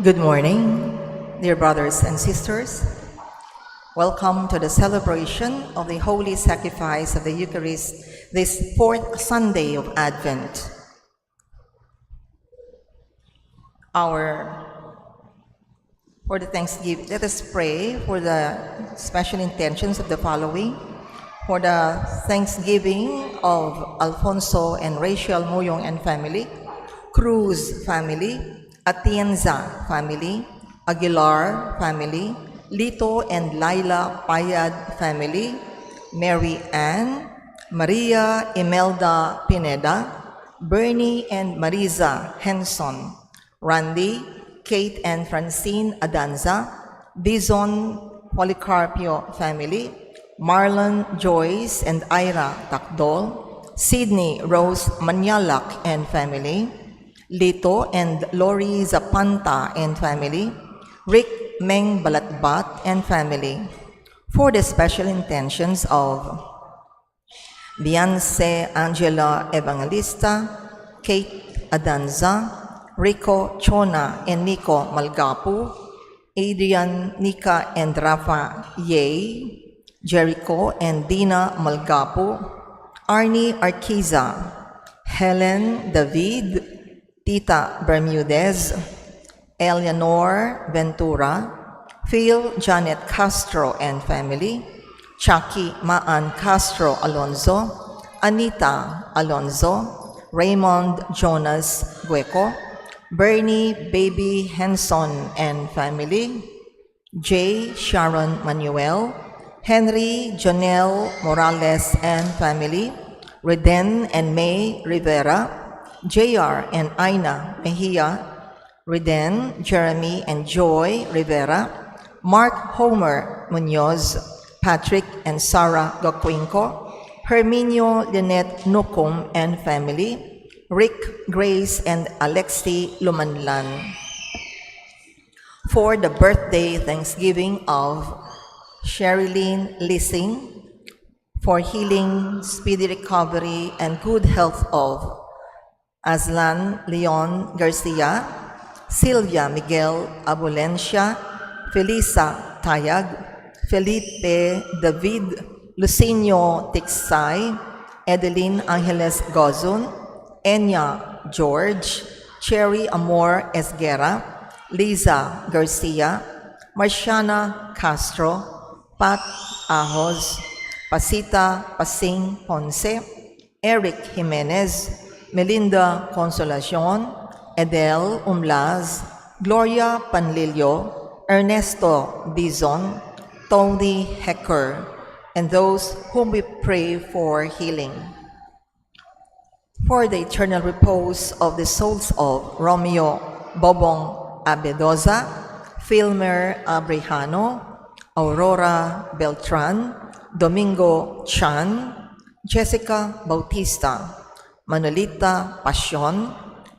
Good morning, dear brothers and sisters. Welcome to the celebration of the Holy Sacrifice of the Eucharist this fourth Sunday of Advent. For the Thanksgiving, let us pray for the special intentions of the following. For the Thanksgiving of Alfonso and Rachel Moyong and family, Cruz family, Atienza family, Aguilar family, Lito and Laila Payad family, Mary Ann, Maria Imelda Pineda, Bernie and Marisa Henson, Randy, Kate and Francine Adanza, Dizon Policarpio family, Marlon Joyce and Ira Takdol, Sydney Rose Manyalak and family, Lito and Lori Zapanta and family, Rick Meng Balatbat and family. For the special intentions of Beyonce Angela Evangelista, Kate Adanza, Rico Chona and Nico Malgapu, Adrian, Nika and Rafa Ye, Jericho and Dina Malgapu, Arnie Arquiza, Helen David, Tita Bermudez, Eleanor Ventura, Phil Janet Castro and family, Chucky Maan Castro Alonzo, Anita Alonzo, Raymond Jonas Gueco, Bernie Baby Henson and family, J. Sharon Manuel, Henry Jonel Morales and family, Reden and May Rivera, JR and Aina Mejia, Reden, Jeremy and Joy Rivera, Mark Homer Munoz, Patrick and Sarah Gacuinco, Herminio Lynette Nukum and family, Rick, Grace and Alexi Lumanlan. For the birthday Thanksgiving of Sherilyn Lissing, for healing, speedy recovery, and good health of Aslan Leon Garcia, Silvia Miguel Abulencia, Felisa Tayag, Felipe David Lucinio Tiksay, Edeline Angeles Gozun, Enya George, Cherry Amor Esguera, Liza Garcia, Marciana Castro, Pat Ahos, Pasita Pasing Ponce, Eric Jimenez, Melinda Consolacion, Edel Umlaz, Gloria Panlilio, Ernesto Dizon, Tony Hecker, and those whom we pray for healing. For the eternal repose of the souls of Romeo Bobong Abedoza, Filmer Abrejano, Aurora Beltran, Domingo Chan, Jessica Bautista, Manolita Pasyon,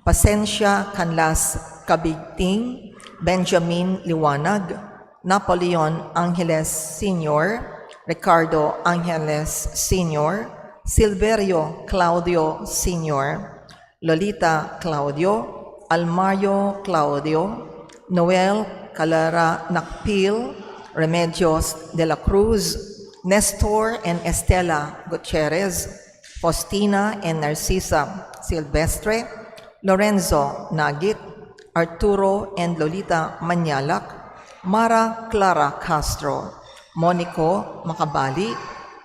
Pasencia Canlas Kabigting, Benjamin Liwanag, Napoleon Angeles Sr., Ricardo Angeles Sr., Silverio Claudio Sr., Lolita Claudio, Almario Claudio, Noel Calara Nakpil, Remedios de la Cruz, Nestor and Estela Gutierrez, Faustina and Narcisa Silvestre, Lorenzo Nagit, Arturo and Lolita Manyalak, Mara Clara Castro, Monico Macabali,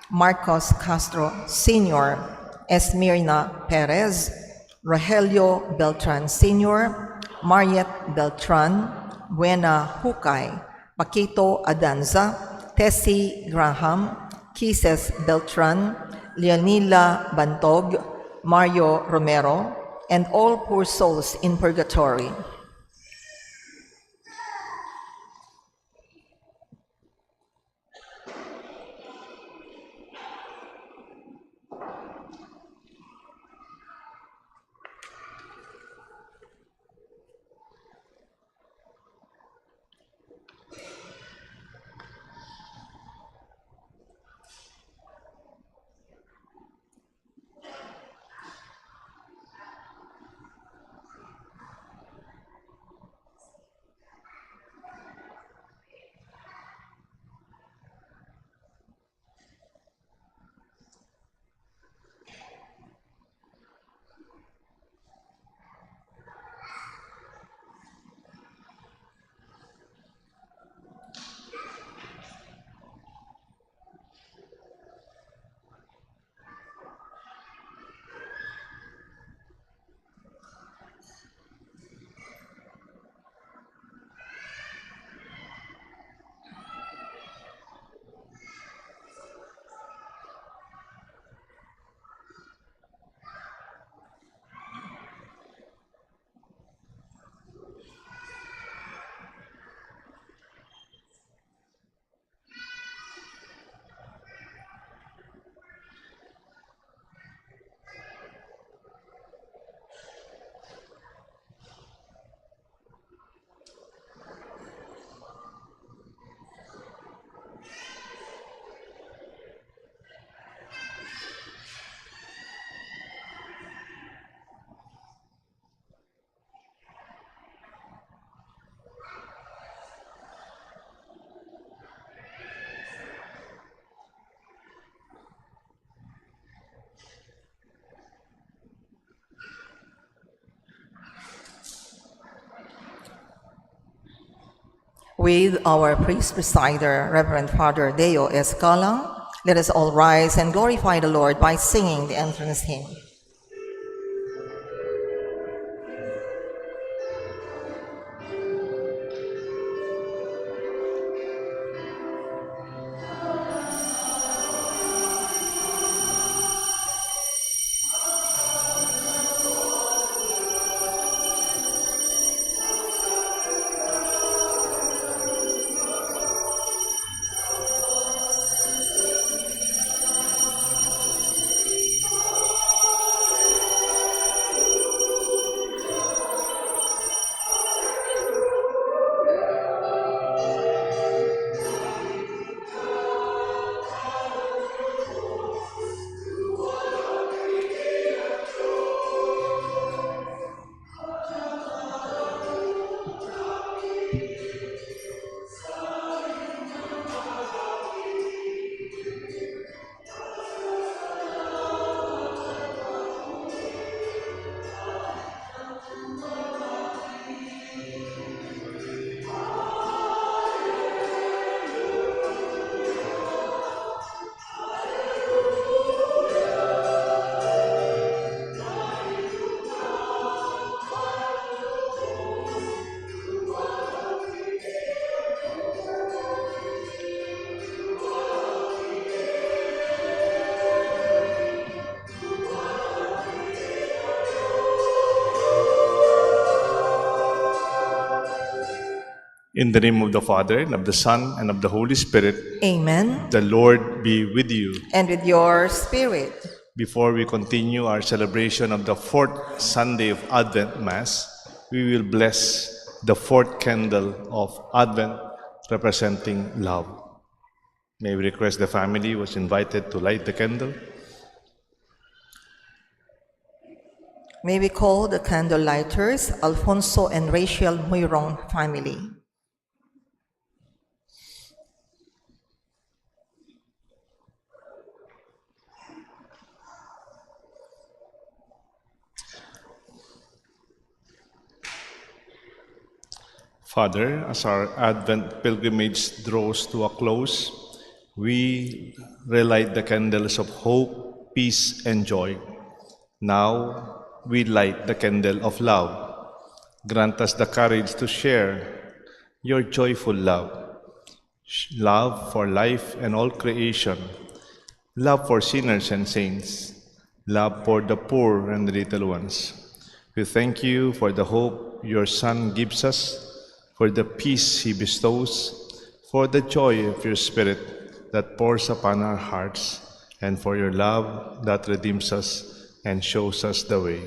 Marcos Castro Sr., Esmirna Perez, Rogelio Beltran Sr., Mariette Beltran, Buena Hukay, Paquito Adanza, Tessie Graham, Kisses Beltran, Leonila Bantog, Mario Romero, and all poor souls in purgatory. With our priest presider, Reverend Father Deo Escala, let us all rise and glorify the Lord by singing the entrance hymn. In the name of the Father, and of the Son, and of the Holy Spirit. Amen. The Lord be with you. And with your spirit. Before we continue our celebration of the fourth Sunday of Advent Mass, we will bless the fourth candle of Advent representing love. May we request the family who was invited to light the candle. May we call the candle lighters Alfonso and Rachel Muyrong family. Father, as our Advent pilgrimage draws to a close, we relight the candles of hope, peace, and joy. Now, we light the candle of love. Grant us the courage to share your joyful love. Love for life and all creation. Love for sinners and saints. Love for the poor and the little ones. We thank you for the hope your Son gives us, for the peace he bestows, for the joy of your Spirit that pours upon our hearts, and for your love that redeems us and shows us the way.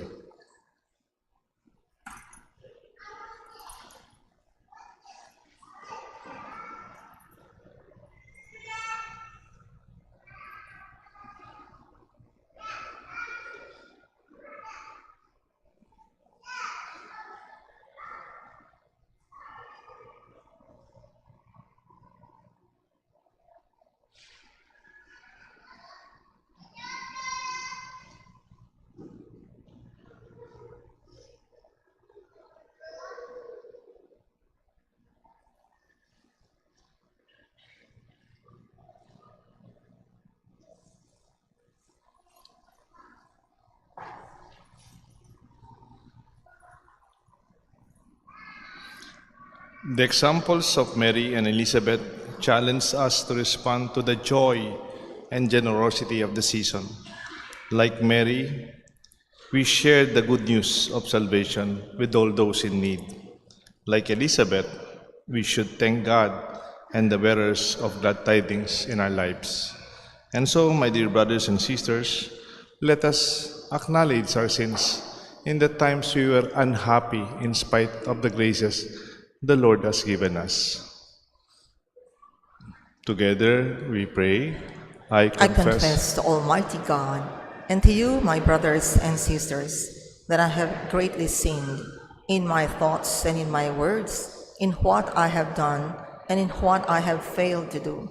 The examples of Mary and Elizabeth challenge us to respond to the joy and generosity of the season. Like Mary, we share the good news of salvation with all those in need. Like Elizabeth, we should thank God and the bearers of glad tidings in our lives. And so, my dear brothers and sisters, let us acknowledge our sins in the times we were unhappy in spite of the graces the Lord has given us. Together we pray. I confess to Almighty God and to you, my brothers and sisters, that I have greatly sinned in my thoughts and in my words, in what I have done and in what I have failed to do,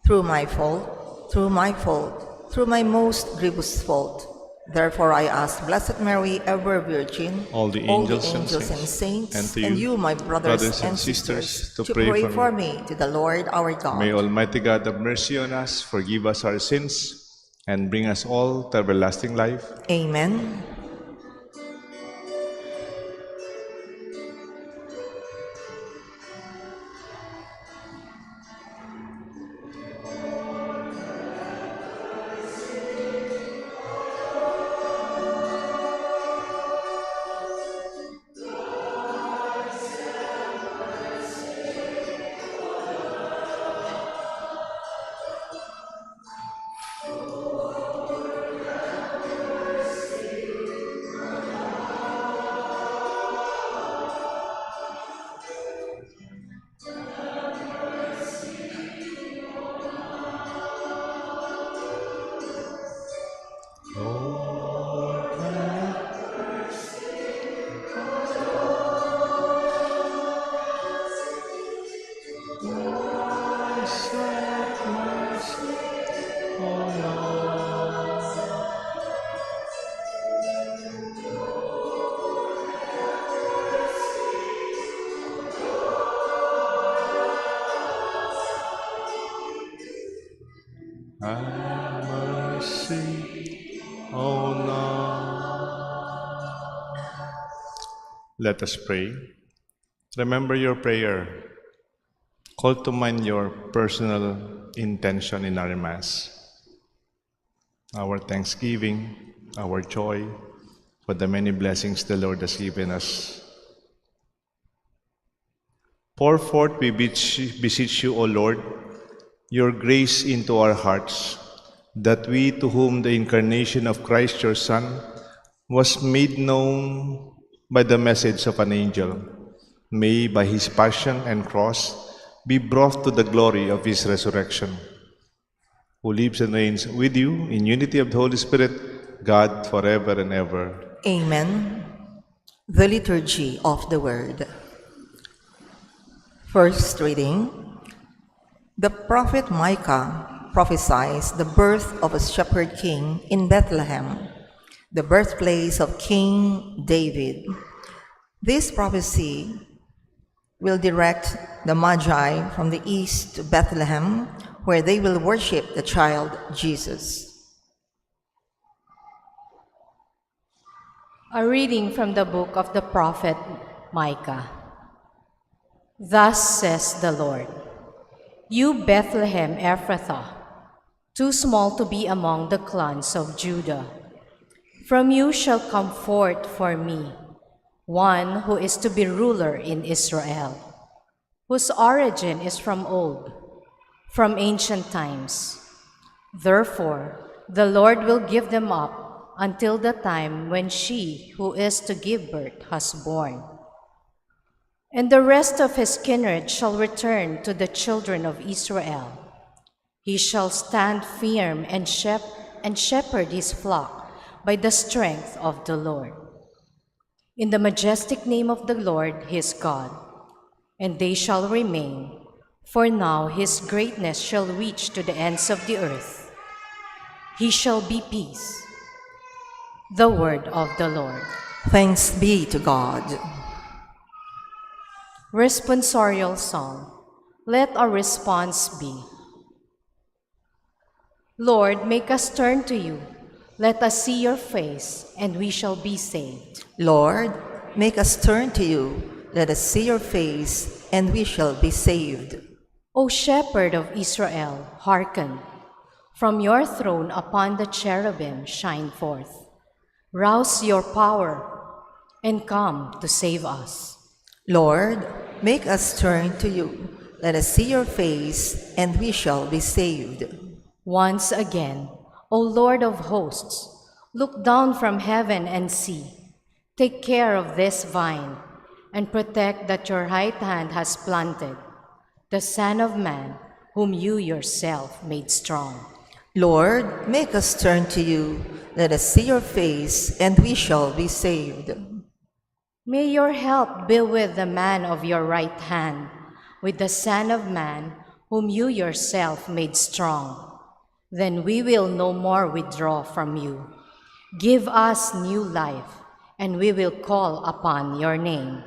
through my fault, through my most grievous fault. Therefore I ask Blessed Mary, ever Virgin, all the angels and saints, and you, my brothers and sisters, to pray for me to the Lord our God. May Almighty God have mercy on us, forgive us our sins, and bring us all to everlasting life. Amen. Have mercy, O Lord. Let us pray. Remember your prayer. Call to mind your personal intention in our Mass, our thanksgiving, our joy for the many blessings the Lord has given us. Pour forth, we beseech you, O Lord, your grace into our hearts, that we, to whom the incarnation of Christ your Son was made known by the message of an angel, may by his passion and cross be brought to the glory of his resurrection, who lives and reigns with you in unity of the Holy Spirit, God, forever and ever. Amen. The Liturgy of the Word. First reading. The prophet Micah prophesies the birth of a shepherd king in Bethlehem, the birthplace of King David. This prophecy will direct the Magi from the east to Bethlehem, where they will worship the child Jesus. A reading from the book of the prophet Micah. Thus says the Lord, you Bethlehem Ephrathah, too small to be among the clans of Judah. From you shall come forth for me one who is to be ruler in Israel, whose origin is from old, from ancient times. Therefore, the Lord will give them up until the time when she who is to give birth has born. And the rest of his kindred shall return to the children of Israel. He shall stand firm and shepherd his flock by the strength of the Lord, in the majestic name of the Lord his God. And they shall remain, for now his greatness shall reach to the ends of the earth. He shall be peace. The word of the Lord. Thanks be to God. Responsorial Song. Let our response be, Lord, make us turn to you. Let us see your face, and we shall be saved. Lord, make us turn to you. Let us see your face, and we shall be saved. O Shepherd of Israel, hearken. From your throne upon the cherubim shine forth. Rouse your power, and come to save us. Lord, make us turn to you. Let us see your face, and we shall be saved. Once again, O Lord of hosts, look down from heaven and see. Take care of this vine, and protect that your right hand has planted, the Son of Man, whom you yourself made strong. Lord, make us turn to you. Let us see your face, and we shall be saved. May your help be with the man of your right hand, with the Son of Man, whom you yourself made strong. Then we will no more withdraw from you. Give us new life, and we will call upon your name.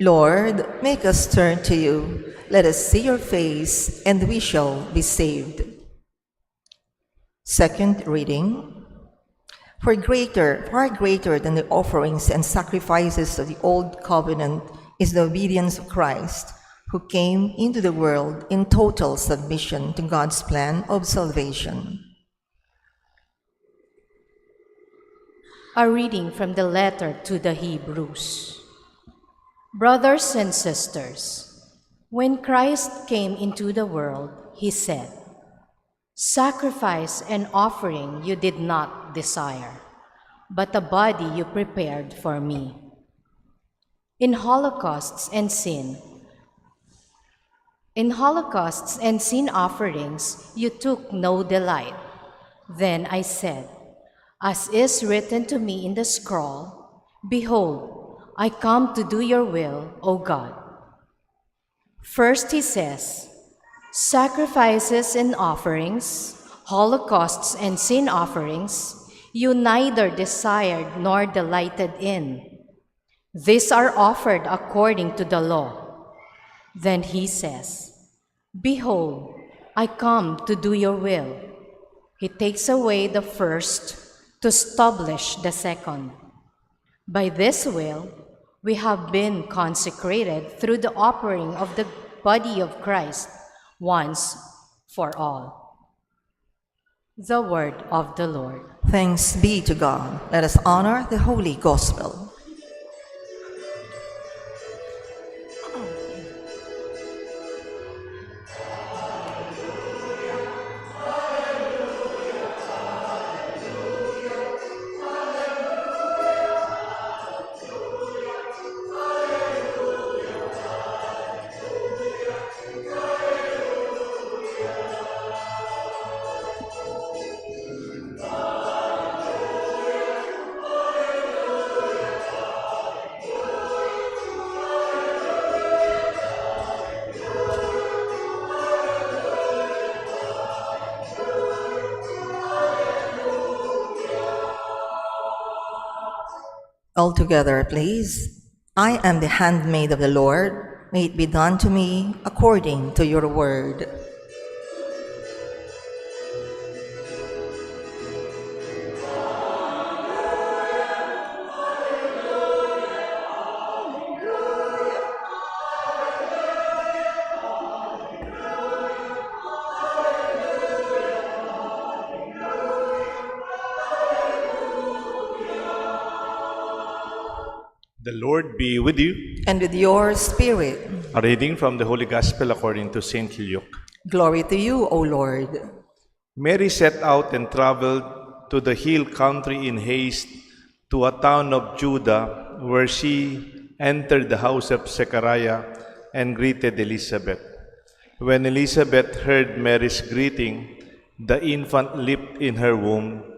Lord, make us turn to you. Let us see your face, and we shall be saved. Second reading. Far greater than the offerings and sacrifices of the old covenant is the obedience of Christ, who came into the world in total submission to God's plan of salvation. A reading from the letter to the Hebrews. Brothers and sisters, when Christ came into the world, he said, "Sacrifice and offering you did not desire, but a body you prepared for me. In holocausts and sin offerings you took no delight. Then I said, as is written to me in the scroll, behold, I come to do your will, O God." First he says, "Sacrifices and offerings, holocausts and sin offerings, you neither desired nor delighted in. These are offered according to the law." Then he says, "Behold, I come to do your will." He takes away the first to establish the second. By this will, we have been consecrated through the offering of the body of Christ once for all. The word of the Lord. Thanks be to God. Let us honor the Holy Gospel. All together, please. I am the handmaid of the Lord. May it be done to me according to your word. The Lord be with you. And with your spirit. A reading from the Holy Gospel according to St. Luke. Glory to you, O Lord. Mary set out and traveled to the hill country in haste to a town of Judah, where she entered the house of Zechariah and greeted Elizabeth. When Elizabeth heard Mary's greeting, the infant leaped in her womb,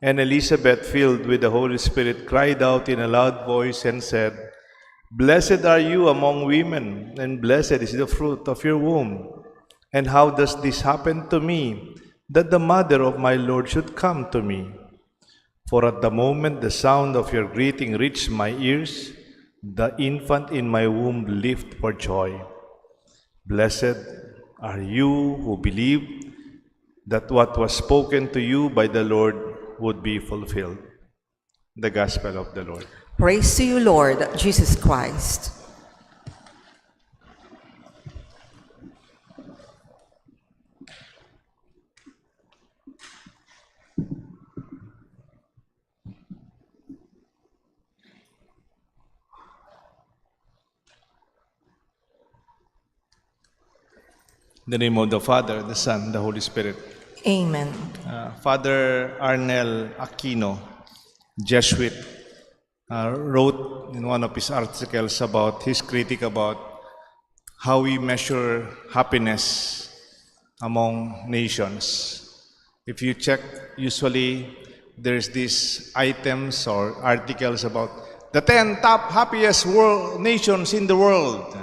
and Elizabeth, filled with the Holy Spirit, cried out in a loud voice and said, "Blessed are you among women, and blessed is the fruit of your womb. And how does this happen to me, that the mother of my Lord should come to me? For at the moment the sound of your greeting reached my ears, the infant in my womb leaped for joy. Blessed are you who believed that what was spoken to you by the Lord would be fulfilled." The Gospel of the Lord. Praise to you, Lord Jesus Christ. In the name of the Father, the Son, the Holy Spirit. Amen. Father Arnel Aquino, Jesuit, wrote in one of his articles about his critique about how we measure happiness among nations. If you check, usually there's these items or articles about the 10 top happiest nations in the world.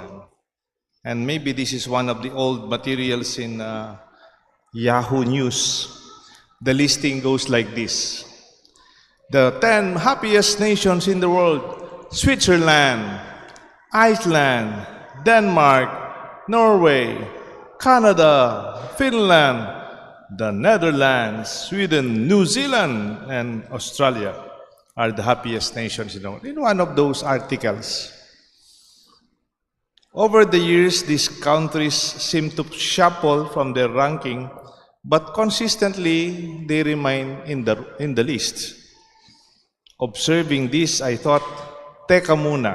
And maybe this is one of the old materials in Yahoo News. The listing goes like this: The 10 happiest nations in the world: Switzerland, Iceland, Denmark, Norway, Canada, Finland, the Netherlands, Sweden, New Zealand, and Australia are the happiest nations in the world. In one of those articles, over the years, these countries seem to shuffle from their ranking, but consistently they remain in the list. Observing this, I thought, teka muna,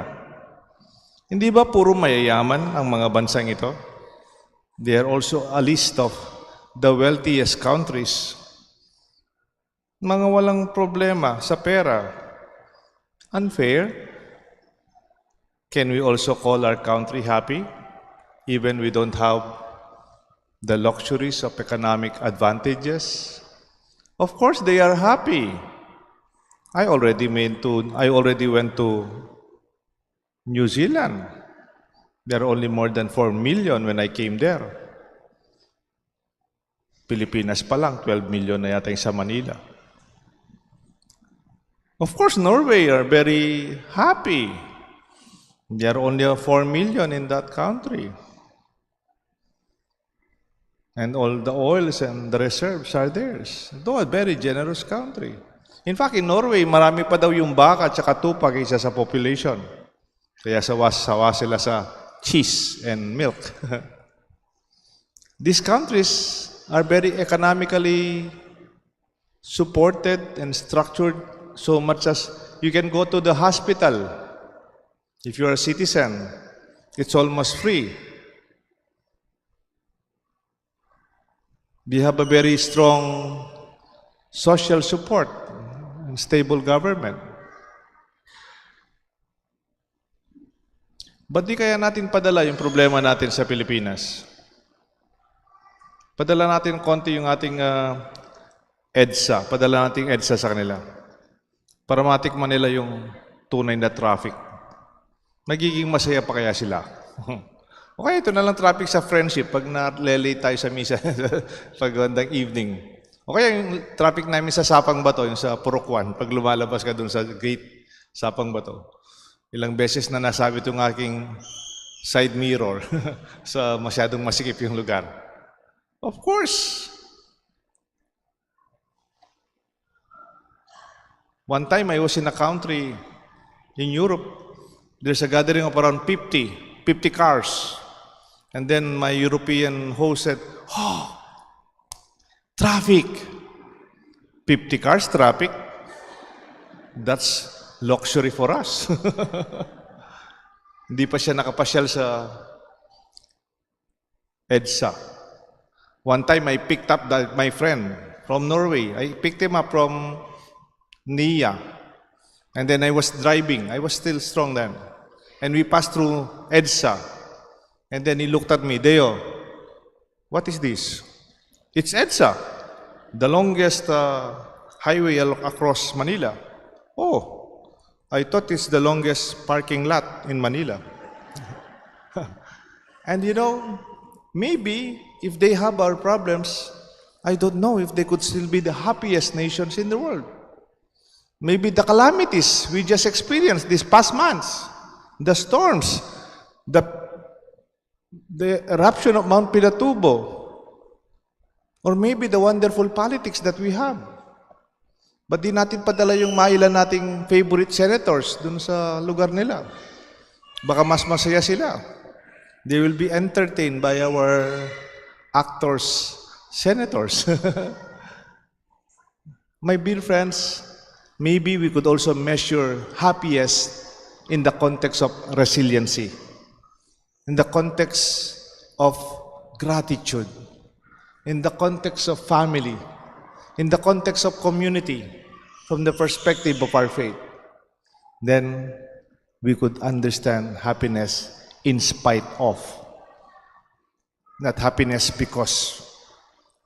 hindi ba puro mayayaman ang mga bansang ito? They are also a list of the wealthiest countries. Mga walang problema sa pera. Unfair? Can we also call our country happy, even we don't have the luxuries of economic advantages? Of course, they are happy. I already went to New Zealand. There are only more than 4 million when I came there. Pilipinas pa lang, 12 million na yata yung sa Manila. Of course, Norway are very happy. There are only 4 million in that country. And all the oils and the reserves are theirs. Though a very generous country. In fact, in Norway, marami pa daw yung baka at saka tupa kaysa sa population. Kaya sawa sila sa cheese and milk. These countries are very economically supported and structured so much as you can go to the hospital. If you are a citizen, it's almost free. They have a very strong social support and stable government. Ba't di kaya natin padala yung problema natin sa Pilipinas? Padala natin konti yung ating EDSA. Padala natin EDSA sa kanila. Para matikman nila yung tunay na traffic. Magiging masaya pa kaya sila? Okay, ito na lang traffic sa Friendship pag na-late tayo sa misa pag bandang evening. Okay, yung traffic namin sa Sapang Bato, yung sa Purokwan, pag lumalabas ka dun sa gate Sapang Bato. Ilang beses na nasabi itong aking side mirror sa masyadong masikip yung lugar. Of course. One time I was in a country in Europe. There's a gathering of around 50 cars. And then my European host said, "Oh, traffic. 50 cars, traffic. That's luxury for us." Hindi pa siya nakapasyal sa EDSA. One time I picked up my friend from Norway. I picked him up from Nia. And then I was driving. I was still strong then. And we passed through EDSA. And then he looked at me, "Deo, what is this?" "It's EDSA, the longest highway across Manila." "Oh, I thought it's the longest parking lot in Manila." And you know, maybe if they have our problems, I don't know if they could still be the happiest nations in the world. Maybe the calamities we just experienced these past months, the storms, the eruption of Mount Pinatubo, or maybe the wonderful politics that we have. Ba't di natin padala yung mailan nating favorite senators dun sa lugar nila? Baka mas masaya sila. They will be entertained by our actors, senators. My dear friends, maybe we could also measure happiness in the context of resiliency, in the context of gratitude, in the context of family, in the context of community, from the perspective of our faith. Then we could understand happiness in spite of, not happiness because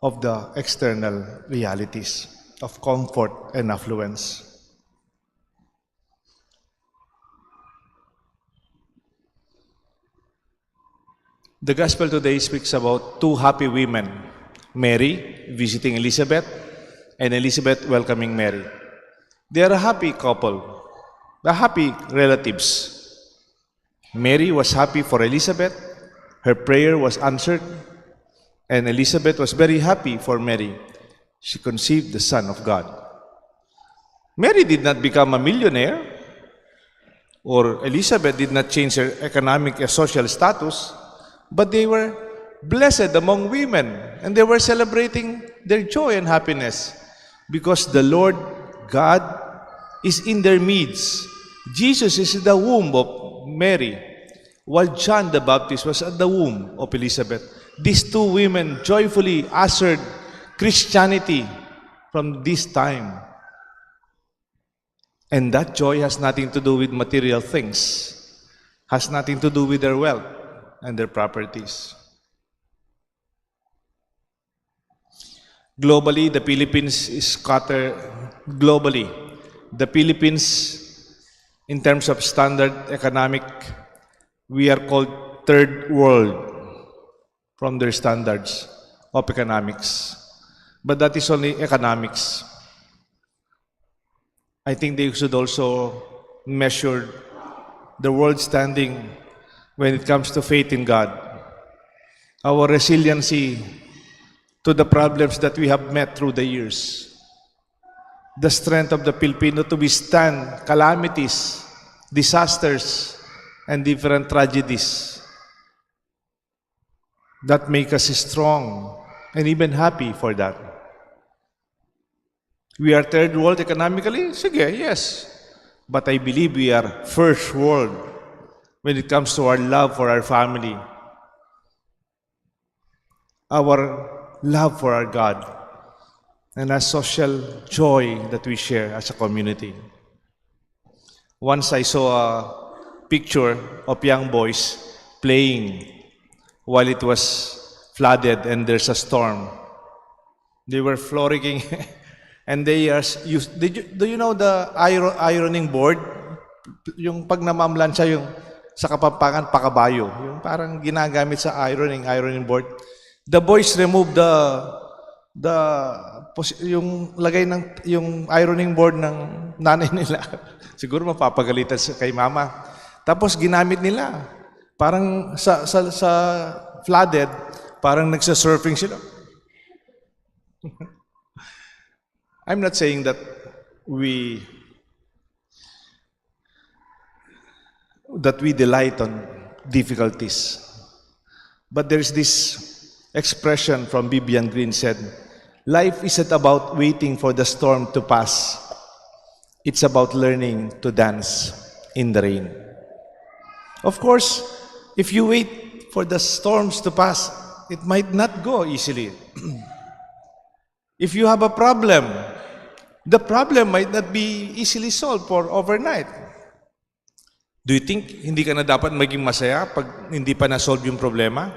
of the external realities of comfort and affluence. The gospel today speaks about two happy women, Mary visiting Elizabeth and Elizabeth welcoming Mary. They are a happy couple, a happy relatives. Mary was happy for Elizabeth. Her prayer was answered, and Elizabeth was very happy for Mary. She conceived the Son of God. Mary did not become a millionaire, or Elizabeth did not change her economic and social status, but they were blessed among women, and they were celebrating their joy and happiness because the Lord God is in their midst. Jesus is in the womb of Mary, while John the Baptist was at the womb of Elizabeth. These two women joyfully ushered Christianity from this time. And that joy has nothing to do with material things, has nothing to do with their wealth and their properties. Globally, the Philippines is scattered globally. The Philippines, in terms of standard economic, we are called third world from their standards of economics. But that is only economics. I think they should also measure the world standing when it comes to faith in God. Our resiliency to the problems that we have met through the years. The strength of the Filipino to withstand calamities, disasters, and different tragedies that make us strong and even happy for that. We are third world economically? Sige, yes. But I believe we are first world when it comes to our love for our family, our love for our God, and our social joy that we share as a community. Once I saw a picture of young boys playing while it was flooded and there's a storm. They were frolicking and they are used. Do you know the ironing board? Yung pag namamlansya yung sa Kapampangan, pakabayo. Yung parang ginagamit sa ironing board. The boys removed yung lagay ng yung ironing board ng nanay nila. Siguro mapapagalitan kay mama. Tapos ginamit nila. Parang sa flooded, parang nagsa-surfing sila. I'm not saying that we delight on difficulties. But there's this expression from Bibian Green said, life isn't about waiting for the storm to pass. It's about learning to dance in the rain. Of course, if you wait for the storms to pass, it might not go easily. If you have a problem, the problem might not be easily solved for overnight. Do you think hindi ka na dapat maging masaya pag hindi pa na-solve yung problema?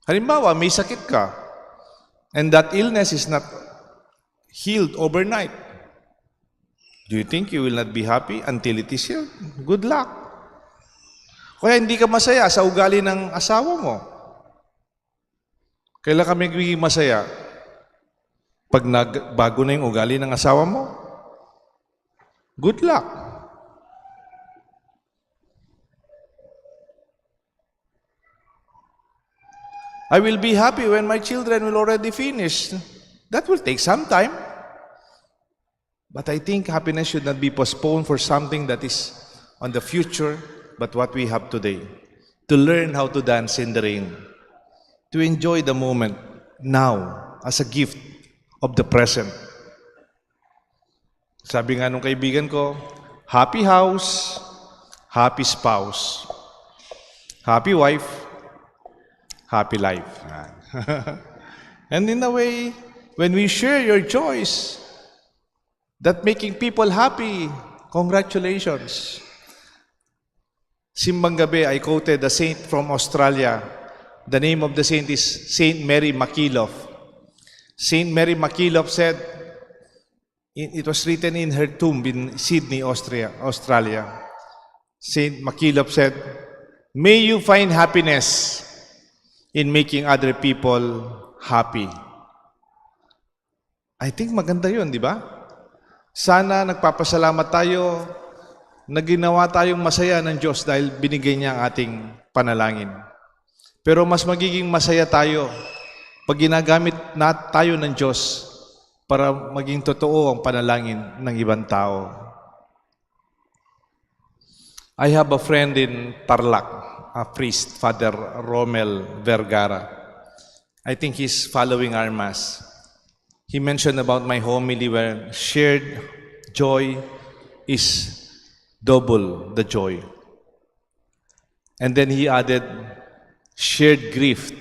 Halimbawa, may sakit ka, and that illness is not healed overnight. Do you think you will not be happy until it is healed? Good luck. Kaya hindi ka masaya sa ugali ng asawa mo. Kailan ka magiging masaya? Pag bago na yung ugali ng asawa mo? Good luck. I will be happy when my children will already finish. That will take some time. But I think happiness should not be postponed for something that is on the future, but what we have today. To learn how to dance in the rain. To enjoy the moment now as a gift of the present. Sabi nga nung kaibigan ko, happy house, happy spouse. Happy wife, happy life. And in a way, when we share your joys, that making people happy, congratulations. Simbang gabi, I quoted a saint from Australia. The name of the saint is Saint Mary Makilof. Saint Mary Makilof said, it was written in her tomb in Sydney, Australia. Saint Makilof said, may you find happiness in making other people happy. I think maganda yun, di ba? Sana nagpapasalamat tayo na ginawa tayong masaya ng Diyos dahil binigay niya ang ating panalangin. Pero mas magiging masaya tayo pag ginagamit tayo ng Diyos para maging totoo ang panalangin ng ibang tao. I have a friend in Tarlac, a priest, Father Romel Vergara. I think he's following our Mass. He mentioned about my homily where shared joy is double the joy. And then he added, shared grief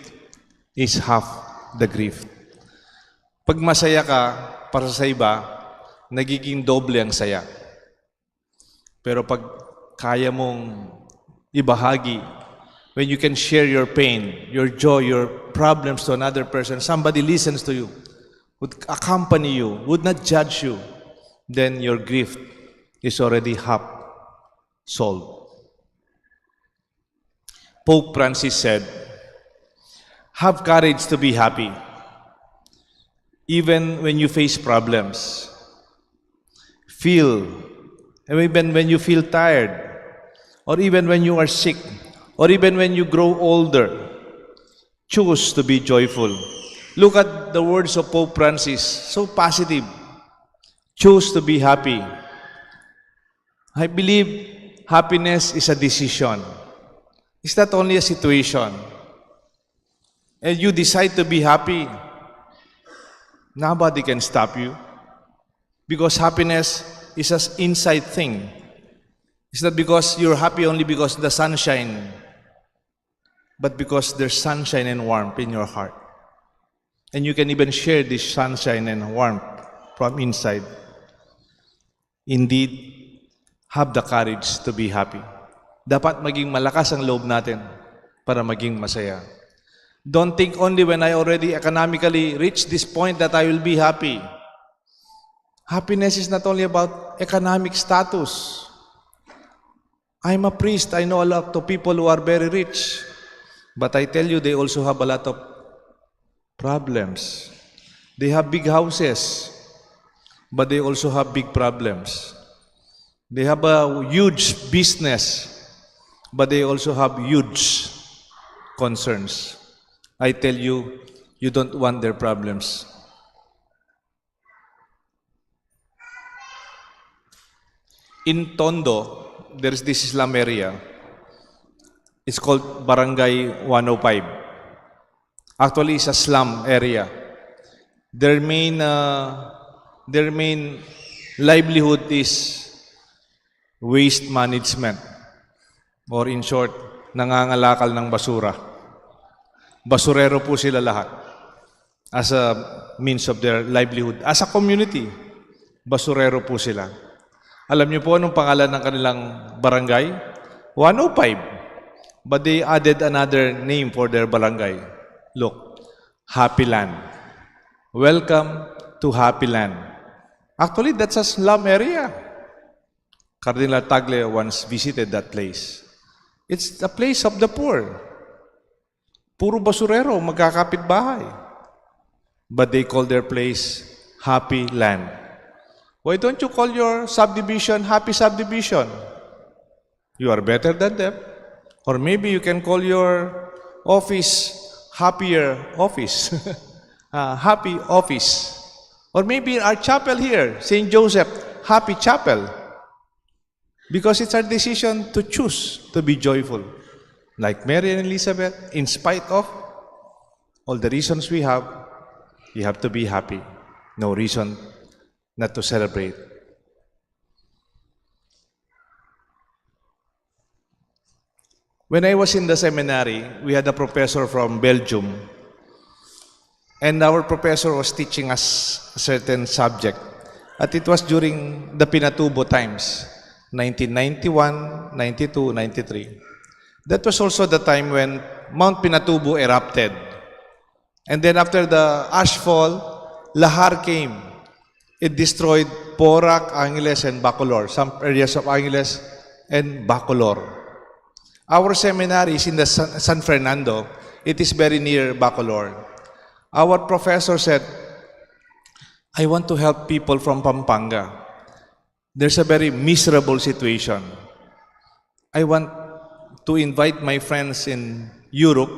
is half the grief. Pag masaya ka para sa iba, nagiging doble ang saya. Pero pag kaya mong ibahagi, when you can share your pain, your joy, your problems to another person, somebody listens to you, would accompany you, would not judge you, then your grief is already half solved. Pope Francis said, have courage to be happy, even when you face problems. Even when you feel tired, or even when you are sick, or even when you grow older, choose to be joyful. Look at the words of Pope Francis, so positive. Choose to be happy. I believe happiness is a decision. It's not only a situation. And you decide to be happy, nobody can stop you. Because happiness is an inside thing. It's not because you're happy only because the sunshine, but because there's sunshine and warmth in your heart. And you can even share this sunshine and warmth from inside. Indeed, have the courage to be happy. Dapat maging malakas ang loob natin para maging masaya. Don't think only when I already economically reach this point that I will be happy. Happiness is not only about economic status. I'm a priest. I know a lot of people who are very rich. But I tell you, they also have a lot of problems. They have big houses, but they also have big problems. They have a huge business, but they also have huge concerns. I tell you, you don't want their problems. In Tondo, there is this slum area. It's called Barangay 105. Actually, it's a slum area. Their main livelihood is waste management. Or in short, nangangalakal ng basura. Basurero po sila lahat as a means of their livelihood. As a community, basurero po sila. Alam niyo po anong pangalan ng kanilang barangay? 105. But they added another name for their barangay. Look, Happy Land. Welcome to Happy Land. Actually, that's a slum area. Cardinal Tagle once visited that place. It's a place of the poor. Puro basurero, magkakapit bahay. But they call their place Happy Land. Why don't you call your subdivision Happy Subdivision? You are better than them. Or maybe you can call your office Happier Office. Happy Office. Or maybe our chapel here, St. Joseph, Happy Chapel. Because it's our decision to choose to be joyful. Like Mary and Elizabeth, in spite of all the reasons we have, you have to be happy. No reason not to celebrate. When I was in the seminary, we had a professor from Belgium. And our professor was teaching us a certain subject. At it was during the Pinatubo times, 1991, 92, 93. That was also the time when Mount Pinatubo erupted. And then after the ashfall, lahar came. It destroyed Porac, Angeles, and Bacolor, some areas of Angeles and Bacolor. Our seminary is in the San Fernando. It is very near Bacolor. Our professor said, I want to help people from Pampanga. there's a very miserable situation. I want to invite my friends in Europe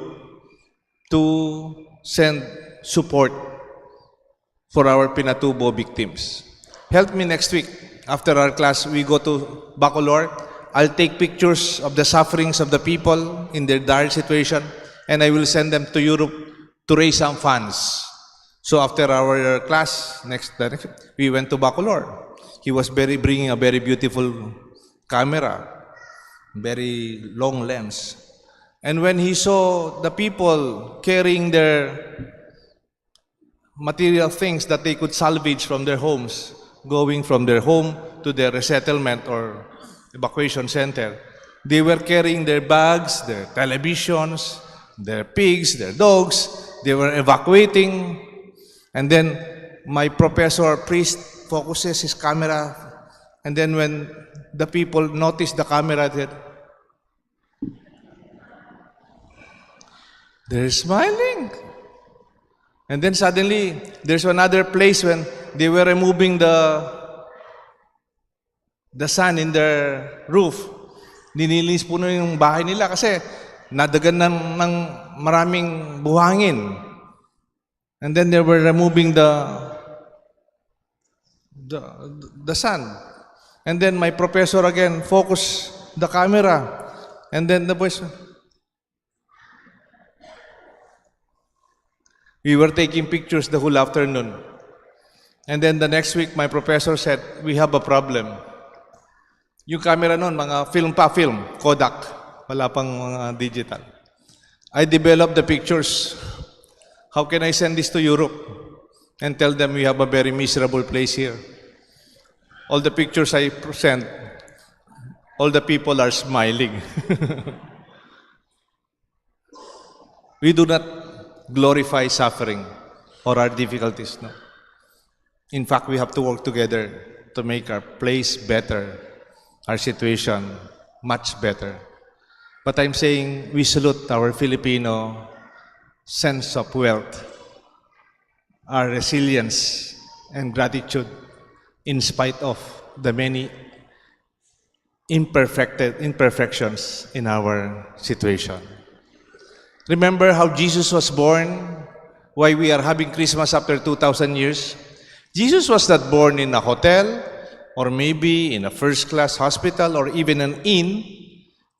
to send support for our Pinatubo victims. Help me next week. After our class, we go to Bacolor. I'll take pictures of the sufferings of the people in their dire situation, and I will send them to Europe to raise some funds. So after our class, next we went to Bacolor. He was bringing a very beautiful camera, very long lens. And when he saw the people carrying their material things that they could salvage from their homes, going from their home to their resettlement or evacuation center, they were carrying their bags, their televisions, their pigs, their dogs. They were evacuating. And then my professor, priest, focuses his camera. And then when the people notice the camera, they're smiling. And then suddenly, there's another place when they were removing the sun in their roof. Ninilis po na yung bahay nila kasi nadagan ng maraming buhangin. And then they were removing the sun. And then my professor again focused the camera. And then the boys, we were taking pictures the whole afternoon. And then the next week, my professor said, we have a problem. Yung camera noon, mga film, Kodak. Wala pang mga digital. I developed the pictures. How can I send this to Europe and tell them we have a very miserable place here? All the pictures I sent, all the people are smiling. We do not glorify suffering or our difficulties. No. In fact, we have to work together to make our place better, our situation much better. But I'm saying we salute our Filipino sense of wealth, our resilience and gratitude in spite of the many imperfections in our situation. Remember how Jesus was born? Why we are having Christmas after 2,000 years? Jesus was not born in a hotel or maybe in a first-class hospital or even an inn.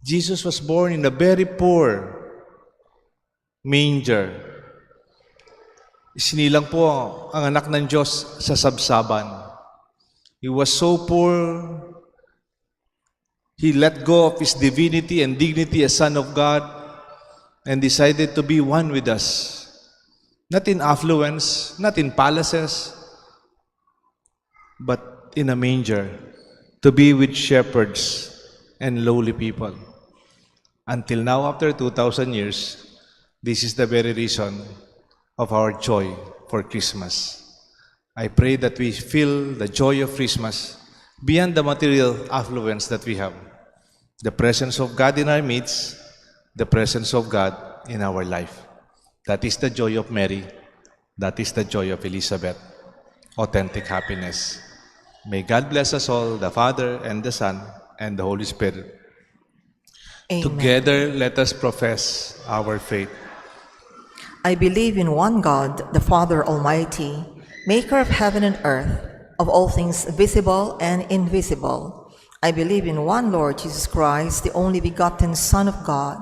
Jesus was born in a very poor manger. Isinilang po ang anak ng Diyos sa sabsaban. He was so poor, he let go of his divinity and dignity as Son of God and decided to be one with us. Not in affluence, not in palaces, but in a manger, to be with shepherds and lowly people. Until now, after 2,000 years, this is the very reason of our joy for Christmas. I pray that we feel the joy of Christmas beyond the material affluence that we have. The presence of God in our midst, the presence of God in our life. That is the joy of Mary. That is the joy of Elizabeth. Authentic happiness. May God bless us all, the Father and the Son and the Holy Spirit. Amen. Together, let us profess our faith. I believe in one God, the Father Almighty, maker of heaven and earth, of all things visible and invisible. I believe in one Lord Jesus Christ, the only begotten Son of God,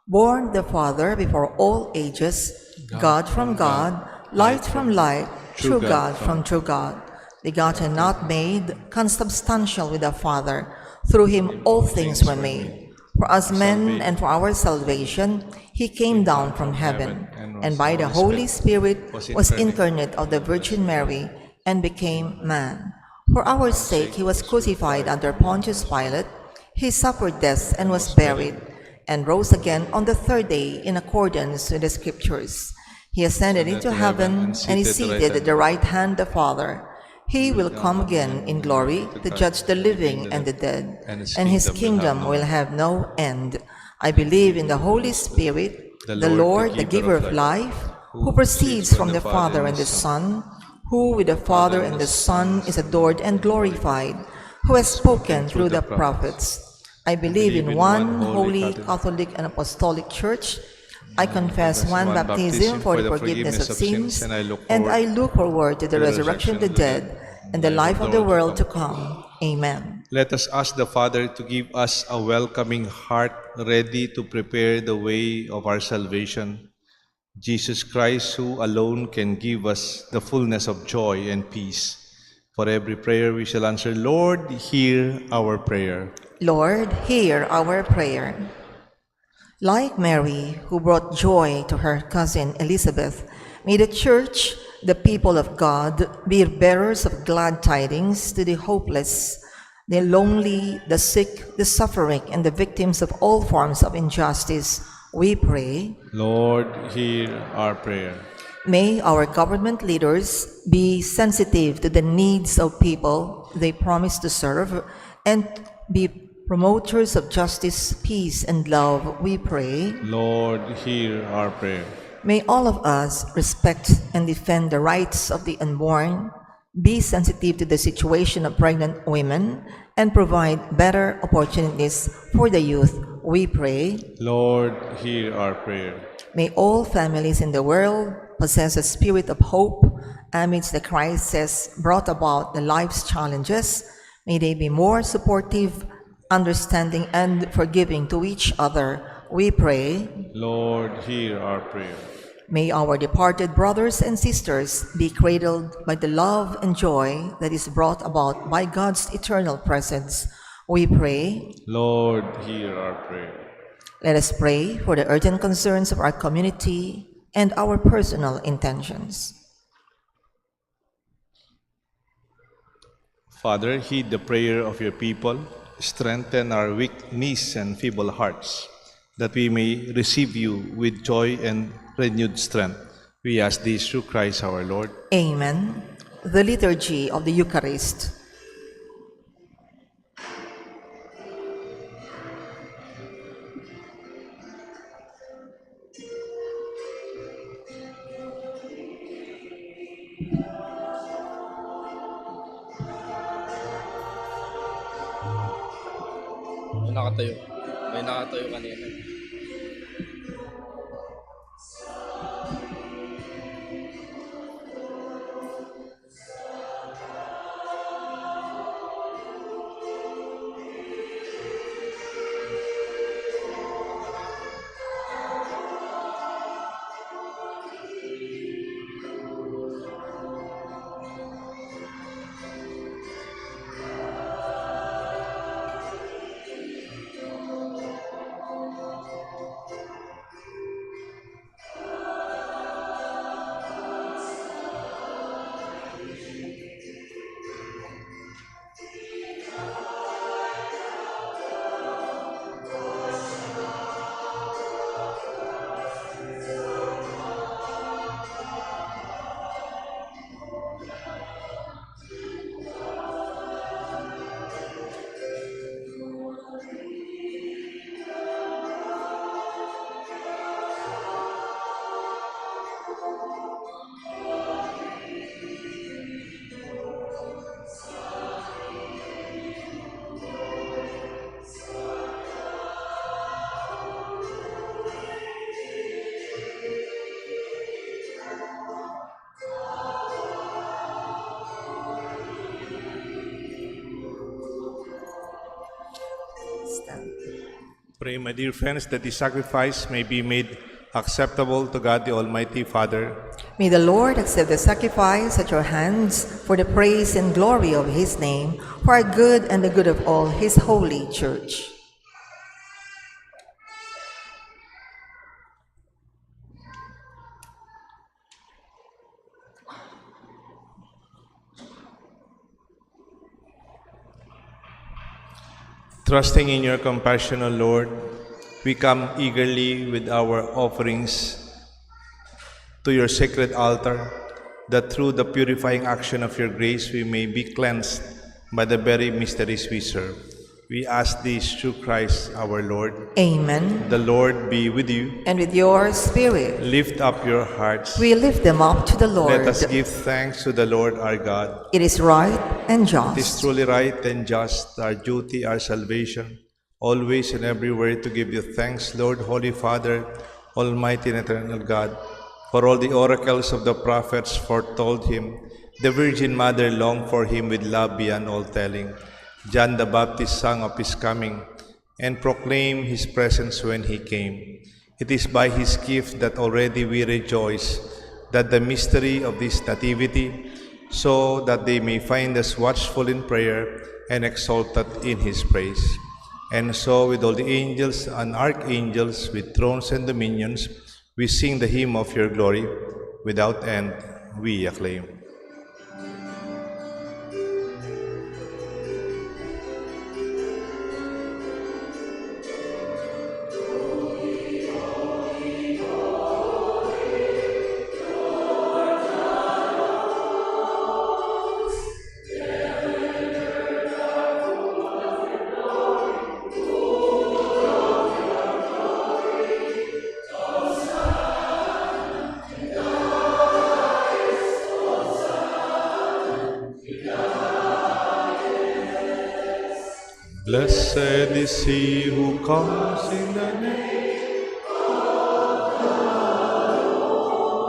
born of the Father before all ages, God from God, light from light, true God from true God, begotten, not made, consubstantial with the Father. Through him all things were made. For us men and for our salvation, he came down from heaven, and by the Holy Spirit was incarnate of the Virgin Mary, and became man. For our sake he was crucified under Pontius Pilate. He suffered death and was buried, and rose again on the third day in accordance with the Scriptures. He ascended into heaven, and is seated at the right hand of the Father. He will come again in glory to judge the living and the dead, and his kingdom will have no end. I believe in the Holy Spirit, the Lord, the giver of life, who proceeds from the Father and the Son, who with the Father and the Son is adored and glorified, who has spoken through the prophets. I believe in one holy, Catholic, and Apostolic Church. I confess one baptism for the forgiveness of sins, and I look forward to the resurrection of the dead and the life of the world to come. Amen. Let us ask the Father to give us a welcoming heart ready to prepare the way of our salvation. Jesus Christ, who alone can give us the fullness of joy and peace. For every prayer we shall answer, Lord, hear our prayer. Lord, hear our prayer. Like Mary, who brought joy to her cousin Elizabeth, may the Church, the people of God, be bearers of glad tidings to the hopeless, the lonely, the sick, the suffering, and the victims of all forms of injustice. We pray. Lord, hear our prayer. May our government leaders be sensitive to the needs of people they promise to serve and be promoters of justice, peace, and love. We pray. Lord, hear our prayer. May all of us respect and defend the rights of the unborn, be sensitive to the situation of pregnant women, and provide better opportunities for the youth. We pray. Lord, hear our prayer. May all families in the world possess a spirit of hope amidst the crisis brought about the life's challenges. May they be more supportive, understanding, and forgiving to each other. We pray. Lord, hear our prayer. May our departed brothers and sisters be cradled by the love and joy that is brought about by God's eternal presence. We pray. Lord, hear our prayer. Let us pray for the urgent concerns of our community and our personal intentions. Father, heed the prayer of your people. Strengthen our weak knees and feeble hearts, that we may receive you with joy and renewed strength. We ask this through Christ our Lord. Amen. The Liturgy of the Eucharist. May nakatayo. May nakatayo kanina. Pray, my dear friends, that this sacrifice may be made acceptable to God the Almighty Father. May the Lord accept the sacrifice at your hands for the praise and glory of his name, for our good and the good of all his holy church. Trusting in your compassion, O Lord, we come eagerly with our offerings to your sacred altar, that through the purifying action of your grace we may be cleansed by the very mysteries we serve. We ask this through Christ our Lord. Amen. The Lord be with you. And with your spirit, Lift up your hearts. we lift them up to the Lord. Let us give thanks to the Lord our God. It is right and It is just. truly right and just, our duty, our salvation, always and everywhere to give you thanks, Lord, Holy Father, Almighty and eternal God. For all the oracles of the prophets foretold him, the Virgin Mother longed for him with love beyond all telling. John the Baptist sang of his coming and proclaimed his presence when he came. It is by his gift that already we rejoice, that the mystery of this nativity, so that they may find us watchful in prayer and exalted in his praise. And so with all the angels and archangels, with thrones and dominions, we sing the hymn of your glory. Without end, we acclaim. Blessed is he who comes in the name of the Lord.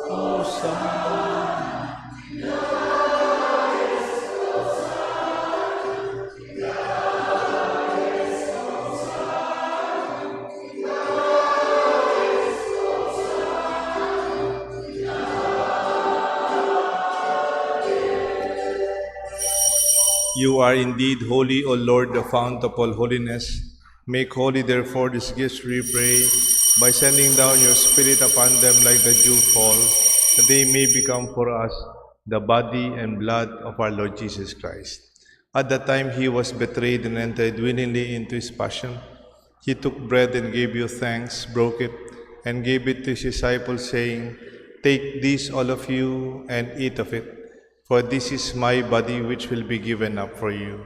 Hosanna. You are indeed holy, O Lord, the fount of all holiness. Make holy, therefore, these gifts, we pray, by sending down your Spirit upon them like the dew fall, that they may become for us the body and blood of our Lord Jesus Christ. At the time he was betrayed and entered willingly into his passion, he took bread and gave you thanks, broke it, and gave it to his disciples, saying, Take this, all of you, and eat of it, for this is my body which will be given up for you.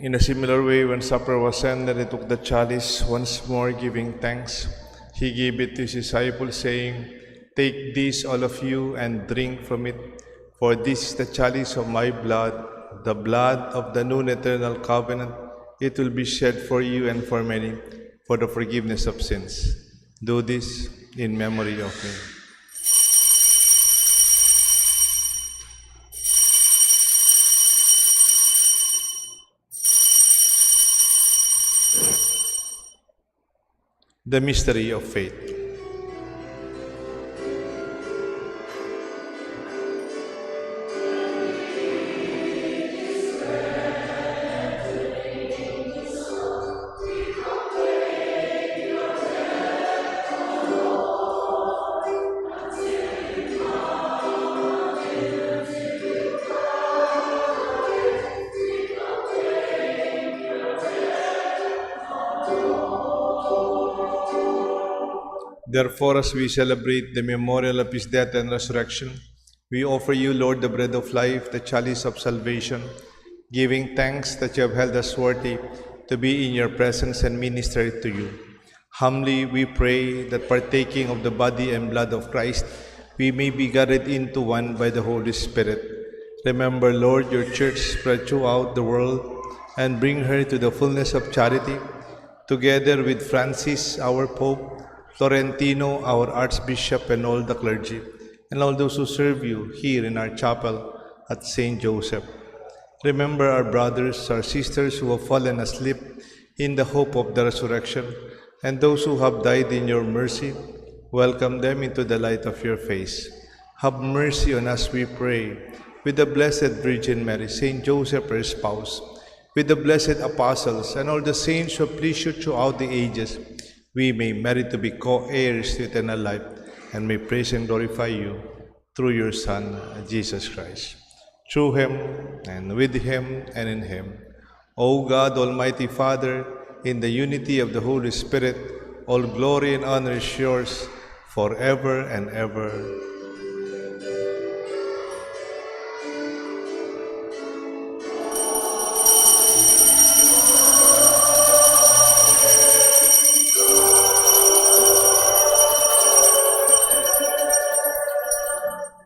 In a similar way, when supper was ended, he took the chalice, once more giving thanks. He gave it to his disciples, saying, Take this, all of you, and drink from it, for this is the chalice of my blood, the blood of the new and eternal covenant. It will be shed for you and for many, for the forgiveness of sins. Do this in memory of me. The mystery of faith. Therefore, as we celebrate the memorial of his death and resurrection, we offer you, Lord, the bread of life, the chalice of salvation, giving thanks that you have held us worthy to be in your presence and minister to you. Humbly we pray that partaking of the body and blood of Christ, we may be gathered into one by the Holy Spirit. Remember, Lord, your church spread throughout the world and bring her to the fullness of charity, together with Francis, our Pope, Florentino, our Archbishop, and all the clergy, and all those who serve you here in our chapel at St. Joseph. Remember our brothers, our sisters who have fallen asleep in the hope of the resurrection, and those who have died in your mercy. Welcome them into the light of your face. Have mercy on us, we pray, with the Blessed Virgin Mary, St. Joseph, her spouse, with the blessed apostles, and all the saints who have pleased you throughout the ages. We may merit to be co-heirs to eternal life, and may praise and glorify you through your Son, Jesus Christ. Through him, and with him, and in him, O God, Almighty Father, in the unity of the Holy Spirit, all glory and honor is yours, forever and ever.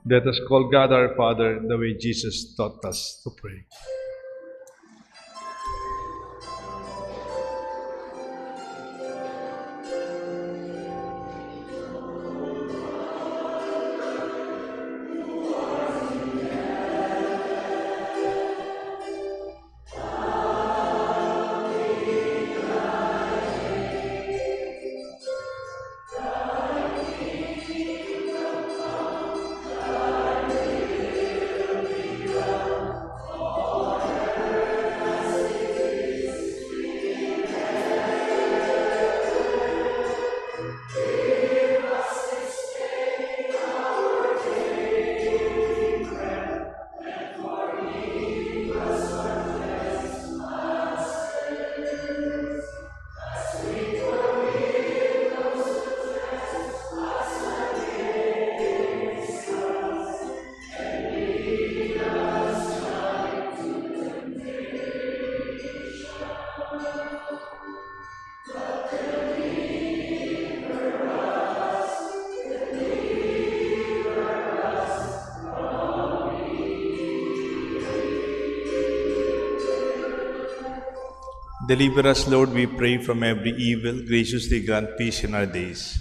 Let us call God our Father the way Jesus taught us to pray. Deliver us, Lord, we pray, from every evil. Graciously grant peace in our days,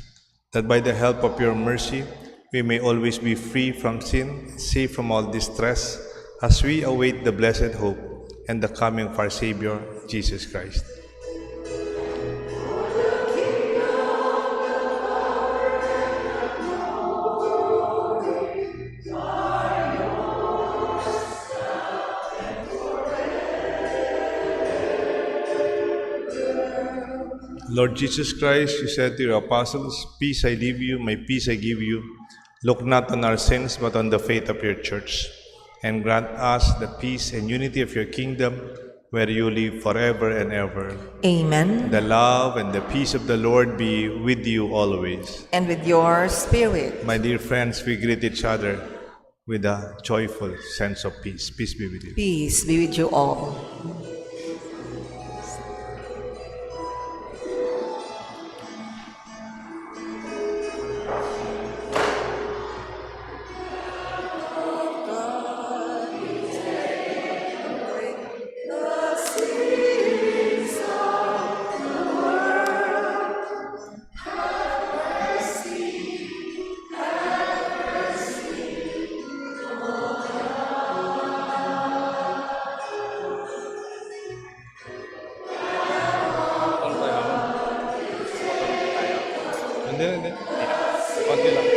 that by the help of your mercy we may always be free from sin, safe from all distress, as we await the blessed hope and the coming of our Savior, Jesus Christ. Lord Jesus Christ, you said to your apostles, "Peace I leave you, my peace I give you. Look not on our sins, but on the faith of your church. And grant us the peace and unity of your kingdom, where you live forever and ever." Amen. The love and the peace of the Lord be with you always. And with your spirit. My dear friends, we greet each other with a joyful sense of peace. Peace be with you. Peace be with you all. Hindi. Konti lang.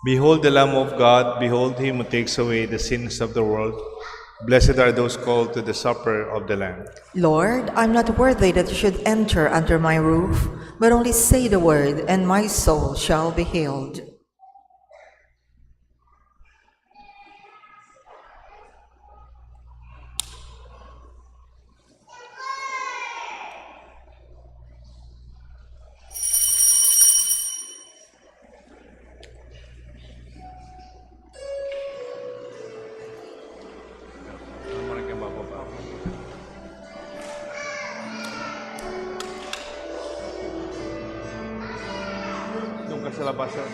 Behold the Lamb of God, behold him who takes away the sins of the world. Blessed are those called to the supper of the Lamb. Lord, I'm not worthy that you should enter under my roof, but only say the word, and my soul shall be healed. Doon ka sa labasan.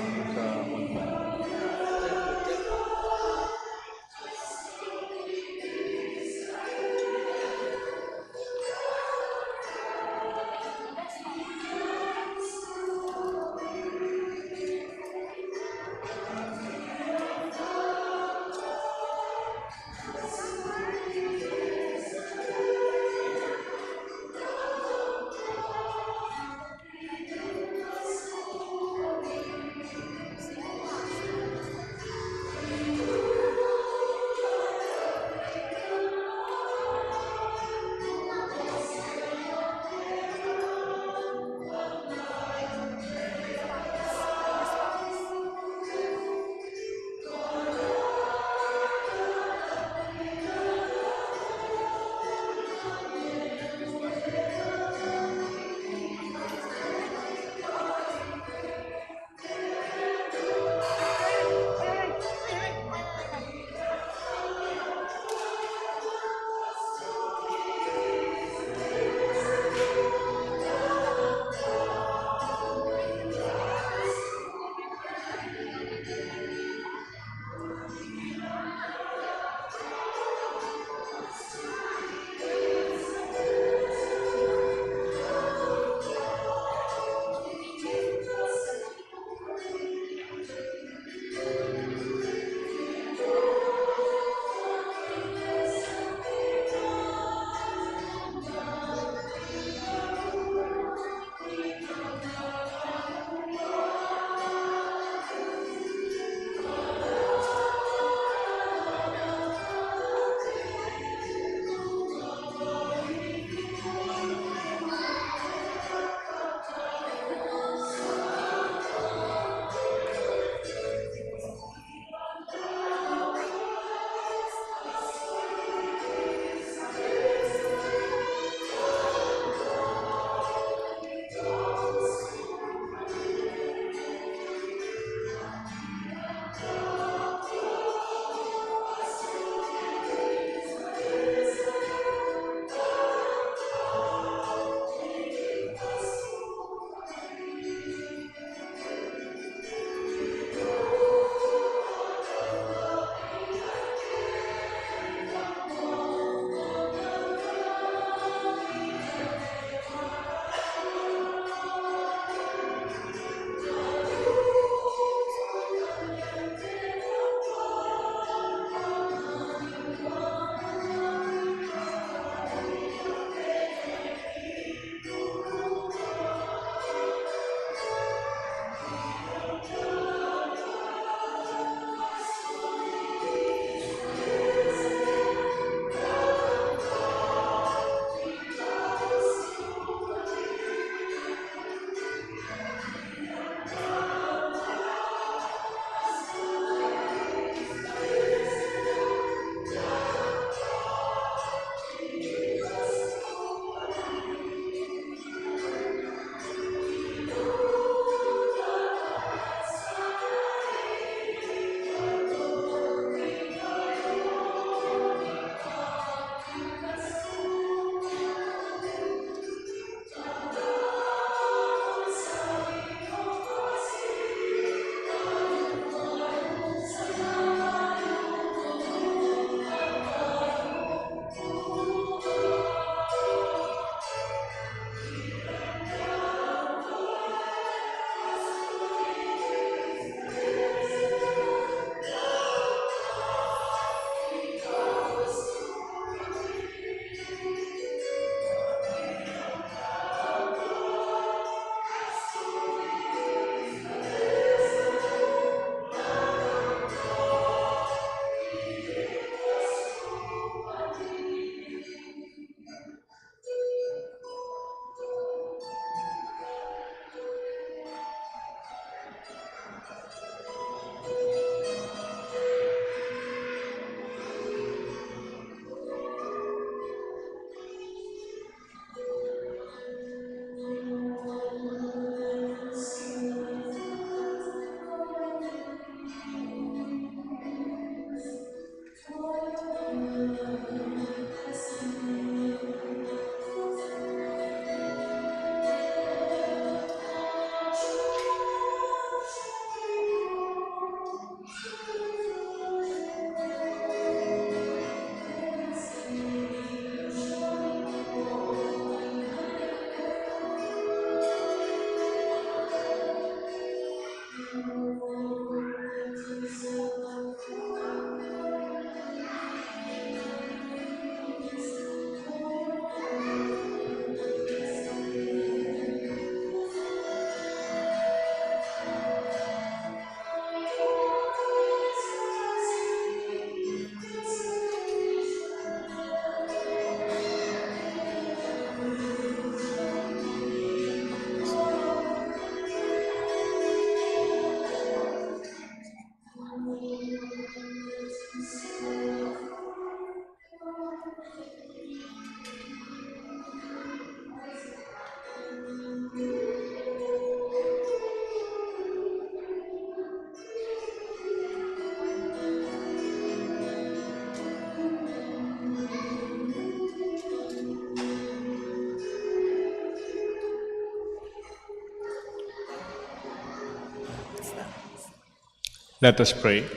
Let us pray.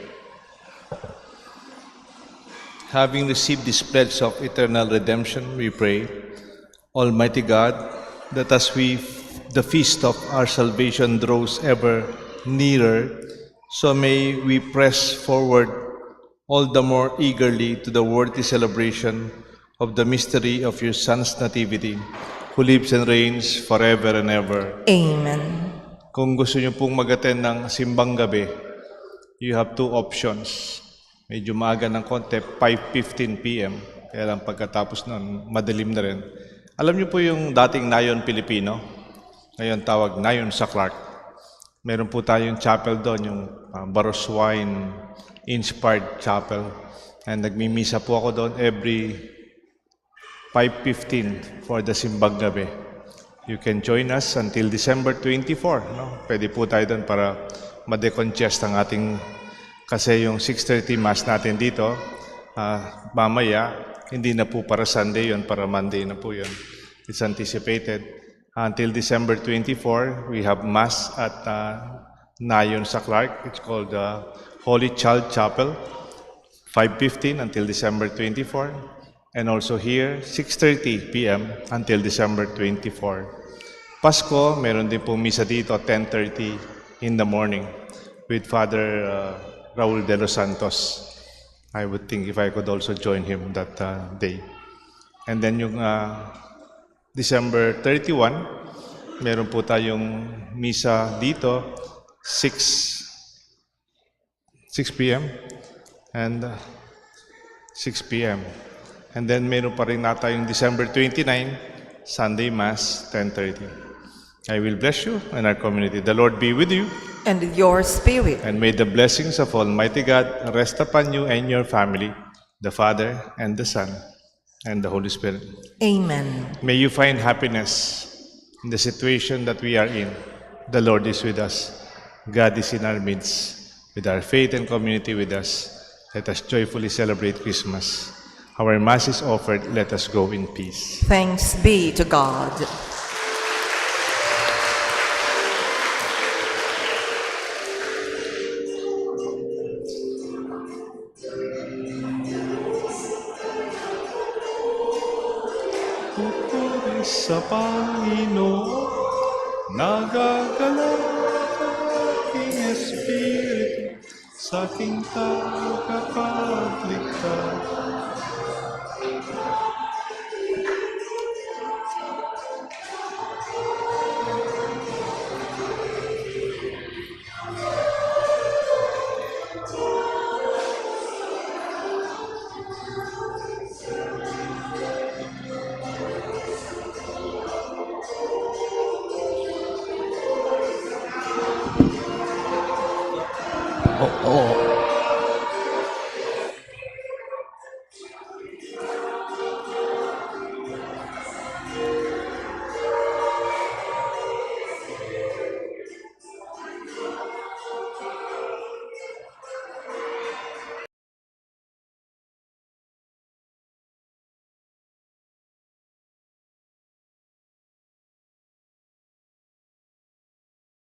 Having received this pledge of eternal redemption, we pray, Almighty God, that as the feast of our salvation draws ever nearer, so may we press forward all the more eagerly to the worthy celebration of the mystery of your Son's nativity, who lives and reigns forever and ever. Amen. Kung gusto niyo pong mag-attend ng simbang gabi, you have two options. Medyo maaga ng konti, 5:15 p.m. Kaya lang pagkatapos nun, madilim na rin. Alam niyo po yung dating Nayon Pilipino? Ngayon tawag Nayon sa Clark. Meron po tayong chapel doon, yung Baros Wine Inspired Chapel. And nagmimisa po ako doon every 5:15 for the simbang gabi. You can join us until December 24. No? Pwede po tayo doon para ma-decongest ang ating, kasi yung 6:30 Mass natin dito, mamaya, hindi na po para Sunday yun, para Monday na po yun. It's anticipated. Until December 24, we have Mass at Nayon sa Clark. It's called Holy Child Chapel, 5:15 until December 24. And also here, 6:30 p.m. until December 24. Pasko, meron din po misa dito, 10:30 in the morning with Father Raul de los Santos. I would think if I could also join him that day. And then yung December 31, meron po tayong misa dito, 6 p.m. and 6 p.m. And then meron pa rin na tayong December 29, Sunday Mass, 10:30. I will bless you and our community. The Lord be with you. And with your spirit. And may the blessings of Almighty God rest upon you and your family, the Father and the Son and the Holy Spirit. Amen. May you find happiness in the situation that we are in. The Lord is with us. God is in our midst. With our faith and community with us, let us joyfully celebrate Christmas. Our Mass is offered. Let us go in peace. Thanks be to God. Pupuri sa Panginoon, nagagalak ang aking espiritu, sa aking tagapagligtas.